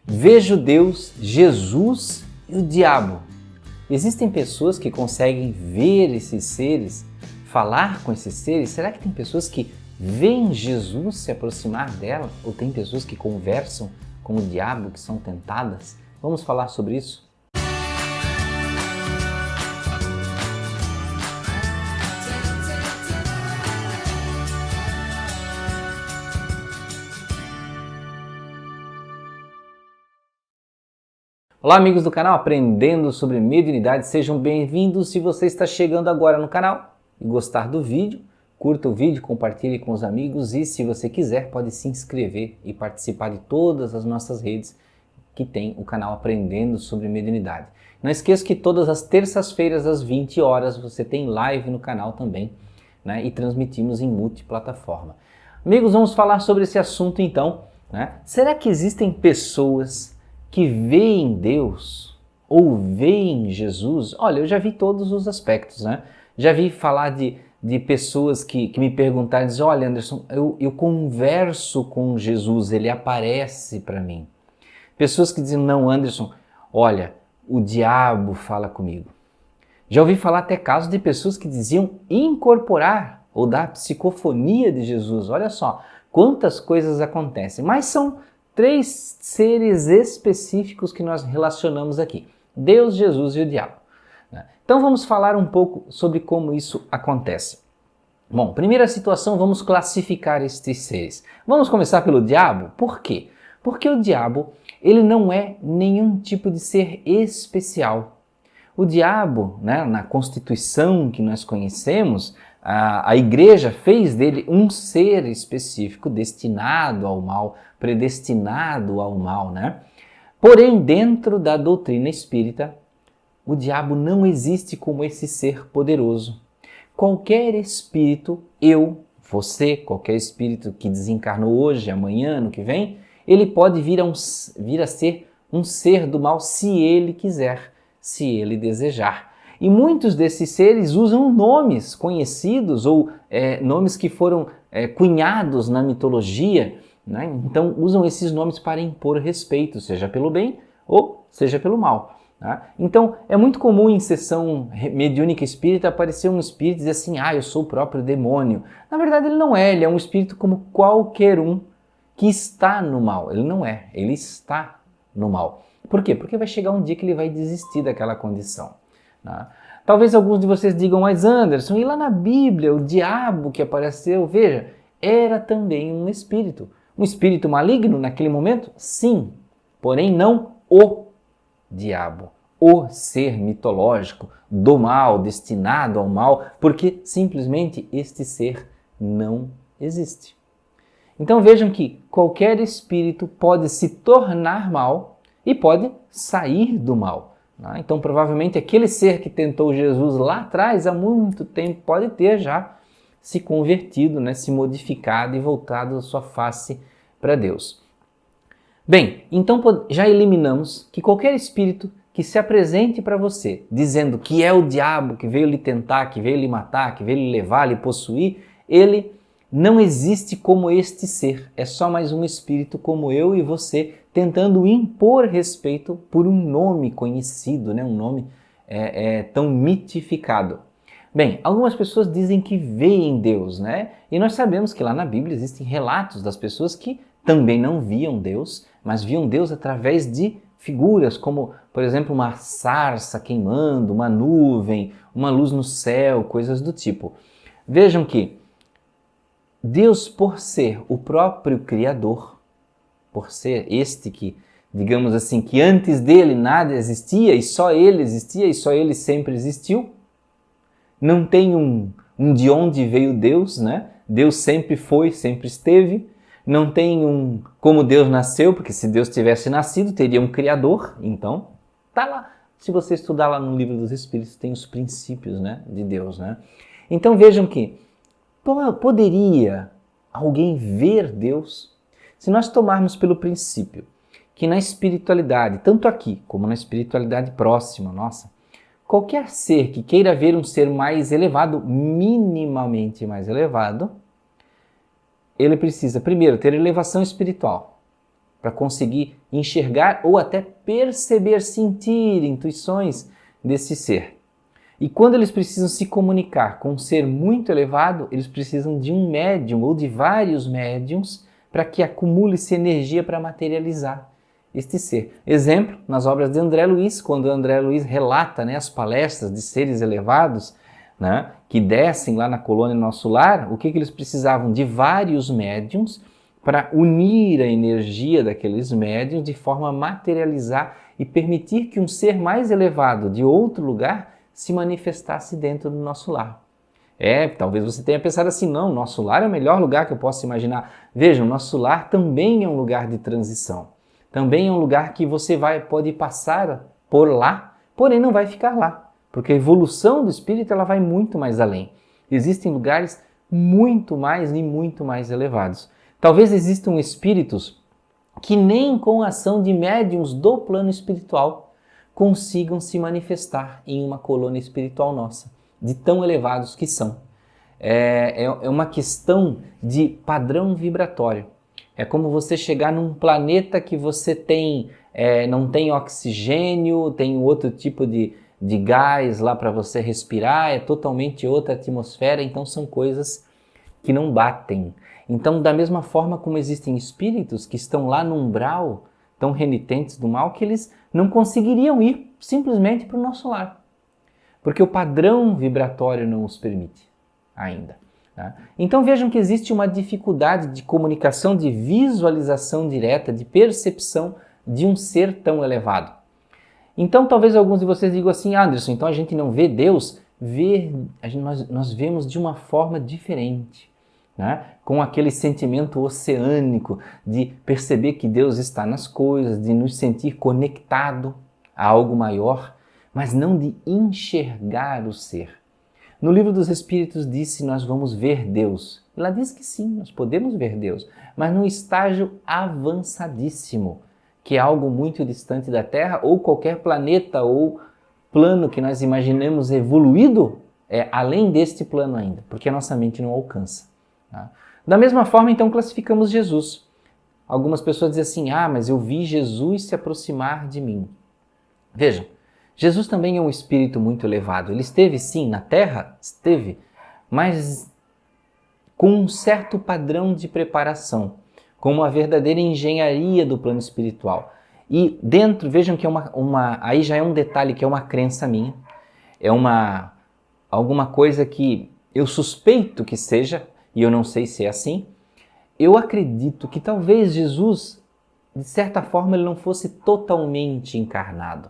Vejo Deus, Jesus e o diabo. Existem pessoas que conseguem ver esses seres, falar com esses seres? Será que tem pessoas que veem Jesus se aproximar dela? Ou tem pessoas que conversam com o diabo, que são tentadas? Vamos falar sobre isso? Olá amigos do canal Aprendendo sobre Mediunidade, sejam bem-vindos. Se você está chegando agora no canal e gostar do vídeo, curta o vídeo, compartilhe com os amigos e se você quiser pode se inscrever e participar de todas as nossas redes que tem o canal Aprendendo sobre Mediunidade. Não esqueça que todas as terças-feiras às 20 horas você tem live no canal também, né? E transmitimos em multiplataforma. Amigos, vamos falar sobre esse assunto então, né? Será que existem pessoas que veem Deus ou veem Jesus? Olha, eu já vi todos os aspectos, né? Já vi falar de pessoas que me perguntaram, dizem, olha Anderson, eu converso com Jesus, ele aparece para mim. Pessoas que dizem, não Anderson, olha, o diabo fala comigo. Já ouvi falar até casos de pessoas que diziam incorporar ou dar psicofonia de Jesus. Olha só, quantas coisas acontecem, mas são 3 seres específicos que nós relacionamos aqui: Deus, Jesus e o diabo. Então vamos falar um pouco sobre como isso acontece. Bom, primeira situação, vamos classificar estes seres. Vamos começar pelo diabo. Por quê? Porque o diabo, ele não é nenhum tipo de ser especial. O diabo, né, na Constituição que nós conhecemos, a igreja fez dele um ser específico, destinado ao mal, predestinado ao mal, né? Porém, dentro da doutrina espírita, o diabo não existe como esse ser poderoso. Qualquer espírito, você, qualquer espírito que desencarnou hoje, amanhã, ano que vem, ele pode vir a ser um ser do mal se ele quiser, se ele desejar. E muitos desses seres usam nomes conhecidos ou nomes que foram cunhados na mitologia, né? Então usam esses nomes para impor respeito, seja pelo bem ou seja pelo mal. Tá? Então é muito comum em sessão mediúnica espírita aparecer um espírito e dizer assim, eu sou o próprio demônio. Na verdade ele não é, ele é um espírito como qualquer um que está no mal. Ele não é, ele está no mal. Por quê? Porque vai chegar um dia que ele vai desistir daquela condição. Talvez alguns de vocês digam, mas Anderson, e lá na Bíblia, o diabo que apareceu, veja, era também um espírito maligno naquele momento? Sim, porém não o diabo, o ser mitológico do mal, destinado ao mal, porque simplesmente este ser não existe. Então vejam que qualquer espírito pode se tornar mal e pode sair do mal. Então provavelmente aquele ser que tentou Jesus lá atrás, há muito tempo, pode ter já se convertido, né, se modificado e voltado a sua face para Deus. Bem, então já eliminamos que qualquer espírito que se apresente para você dizendo que é o diabo que veio lhe tentar, que veio lhe matar, que veio lhe levar, lhe possuir, ele não existe como este ser. É só mais um espírito como eu e você tentando impor respeito por um nome conhecido, né? Um nome tão mitificado. Bem, algumas pessoas dizem que veem Deus, né? E nós sabemos que lá na Bíblia existem relatos das pessoas que também não viam Deus, mas viam Deus através de figuras como, por exemplo, uma sarça queimando, uma nuvem, uma luz no céu, coisas do tipo. Vejam que Deus, por ser o próprio Criador, por ser este que, digamos assim, que antes dele nada existia e só ele existia e só ele sempre existiu, não tem um de onde veio Deus, né? Deus sempre foi, sempre esteve. Não tem como Deus nasceu, porque se Deus tivesse nascido, teria um Criador. Então, tá lá. Se você estudar lá no Livro dos Espíritos, tem os princípios, né, de Deus, né? Então vejam que poderia alguém ver Deus? Se nós tomarmos pelo princípio que na espiritualidade, tanto aqui como na espiritualidade próxima, nossa, qualquer ser que queira ver um ser mais elevado, minimamente mais elevado, ele precisa, primeiro, ter elevação espiritual. para conseguir enxergar ou até perceber, sentir intuições desse ser. E quando eles precisam se comunicar com um ser muito elevado, eles precisam de um médium ou de vários médiums para que acumule-se energia para materializar este ser. Exemplo, nas obras de André Luiz, quando André Luiz relata, as palestras de seres elevados, que descem lá na colônia Nosso Lar, o que eles precisavam? De vários médiums para unir a energia daqueles médiums de forma a materializar e permitir que um ser mais elevado de outro lugar se manifestasse dentro do nosso lar. Talvez você tenha pensado assim, não, nosso lar é o melhor lugar que eu posso imaginar. Vejam, nosso lar também é um lugar de transição. Também é um lugar que você pode passar por lá, porém não vai ficar lá. Porque a evolução do espírito ela vai muito mais além. Existem lugares muito mais e muito mais elevados. Talvez existam espíritos que nem com a ação de médiuns do plano espiritual consigam se manifestar em uma colônia espiritual nossa, de tão elevados que são. É uma questão de padrão vibratório. É como você chegar num planeta que você não tem oxigênio, tem outro tipo de gás lá para você respirar, é totalmente outra atmosfera, então são coisas que não batem. Então, da mesma forma como existem espíritos que estão lá no umbral, tão renitentes do mal, que eles não conseguiriam ir simplesmente para o nosso lar. Porque o padrão vibratório não os permite ainda. Tá? Então vejam que existe uma dificuldade de comunicação, de visualização direta, de percepção de um ser tão elevado. Então talvez alguns de vocês digam assim, Anderson, então a gente não vê Deus? Nós vemos de uma forma diferente. Com aquele sentimento oceânico de perceber que Deus está nas coisas, de nos sentir conectado a algo maior, mas não de enxergar o ser. No Livro dos Espíritos diz se nós vamos ver Deus. Ela diz que sim, nós podemos ver Deus, mas num estágio avançadíssimo, que é algo muito distante da Terra, ou qualquer planeta ou plano que nós imaginemos evoluído, além deste plano ainda, porque a nossa mente não alcança. Da mesma forma, então, classificamos Jesus. Algumas pessoas dizem assim, mas eu vi Jesus se aproximar de mim. Vejam, Jesus também é um espírito muito elevado. Ele esteve, sim, na Terra, esteve, mas com um certo padrão de preparação, com uma verdadeira engenharia do plano espiritual. E dentro, vejam que aí já é um detalhe que é uma crença minha, é alguma coisa que eu suspeito que seja, e eu não sei se é assim, eu acredito que talvez Jesus, de certa forma, ele não fosse totalmente encarnado.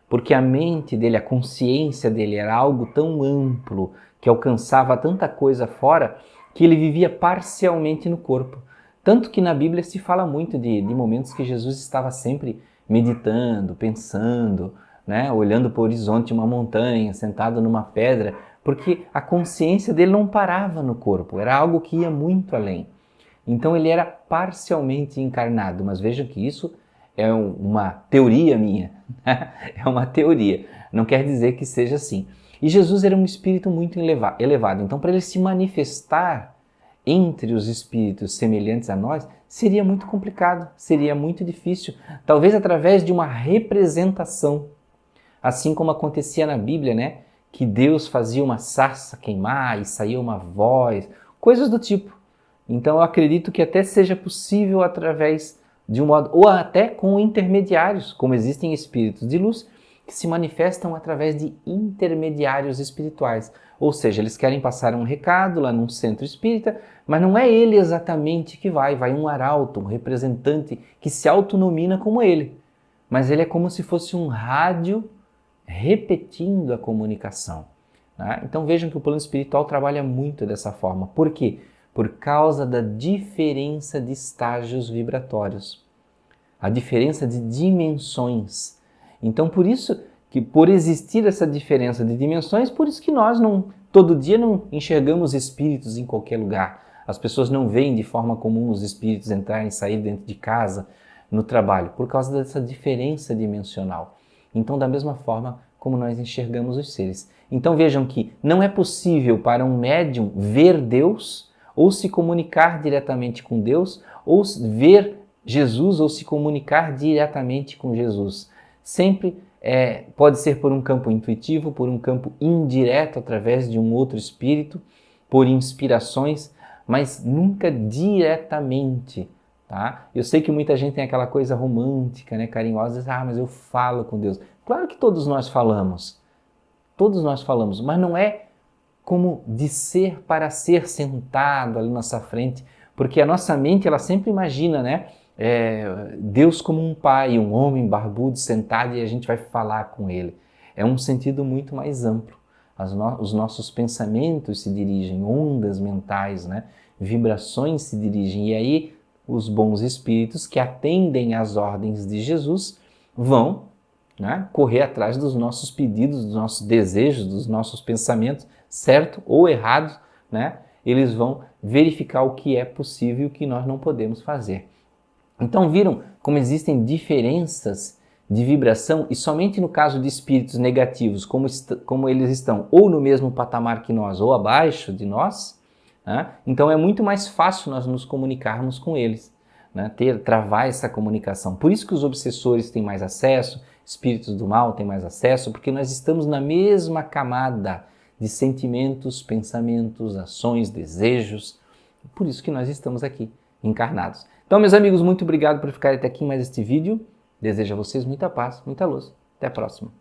Porque a mente dele, a consciência dele era algo tão amplo, que alcançava tanta coisa fora, que ele vivia parcialmente no corpo. Tanto que na Bíblia se fala muito de momentos que Jesus estava sempre meditando, pensando, olhando para o horizonte de uma montanha, sentado numa pedra, porque a consciência dele não parava no corpo, era algo que ia muito além. Então ele era parcialmente encarnado, mas vejam que isso é uma teoria minha, é uma teoria, não quer dizer que seja assim. E Jesus era um espírito muito elevado, então para ele se manifestar entre os espíritos semelhantes a nós, seria muito complicado, seria muito difícil, talvez através de uma representação, assim como acontecia na Bíblia, que Deus fazia uma sarça queimar e saía uma voz, coisas do tipo. Então eu acredito que até seja possível através de um modo, ou até com intermediários, como existem espíritos de luz que se manifestam através de intermediários espirituais. Ou seja, eles querem passar um recado lá num centro espírita, mas não é ele exatamente que vai um arauto, um representante que se autonomina como ele. Mas ele é como se fosse um rádio repetindo a comunicação. Então vejam que o plano espiritual trabalha muito dessa forma. Por quê? Por causa da diferença de estágios vibratórios, a diferença de dimensões. Então por isso que por existir essa diferença de dimensões, por isso que nós todo dia não enxergamos espíritos em qualquer lugar. As pessoas não veem de forma comum os espíritos entrarem e sair dentro de casa, no trabalho, por causa dessa diferença dimensional. Então, da mesma forma como nós enxergamos os seres. Então vejam que não é possível para um médium ver Deus, ou se comunicar diretamente com Deus, ou ver Jesus ou se comunicar diretamente com Jesus. Sempre pode ser por um campo intuitivo, por um campo indireto, através de um outro espírito, por inspirações, mas nunca diretamente. Tá? Eu sei que muita gente tem aquela coisa romântica, né, carinhosa, mas eu falo com Deus. Claro que todos nós falamos, mas não é como de ser para ser sentado ali na nossa frente, porque a nossa mente ela sempre imagina, né, Deus como um pai, um homem barbudo sentado e a gente vai falar com ele. É um sentido muito mais amplo. Os nossos pensamentos se dirigem, ondas mentais, né, vibrações se dirigem, e aí os bons espíritos que atendem às ordens de Jesus vão, né, correr atrás dos nossos pedidos, dos nossos desejos, dos nossos pensamentos, certo ou errado, né? Eles vão verificar o que é possível e o que nós não podemos fazer. Então viram como existem diferenças de vibração e somente no caso de espíritos negativos, como eles estão ou no mesmo patamar que nós ou abaixo de nós, né? Então é muito mais fácil nós nos comunicarmos com eles, né? Travar essa comunicação. Por isso que os obsessores têm mais acesso, espíritos do mal têm mais acesso, porque nós estamos na mesma camada de sentimentos, pensamentos, ações, desejos. Por isso que nós estamos aqui, encarnados. Então, meus amigos, muito obrigado por ficarem até aqui em mais este vídeo. Desejo a vocês muita paz, muita luz. Até a próxima.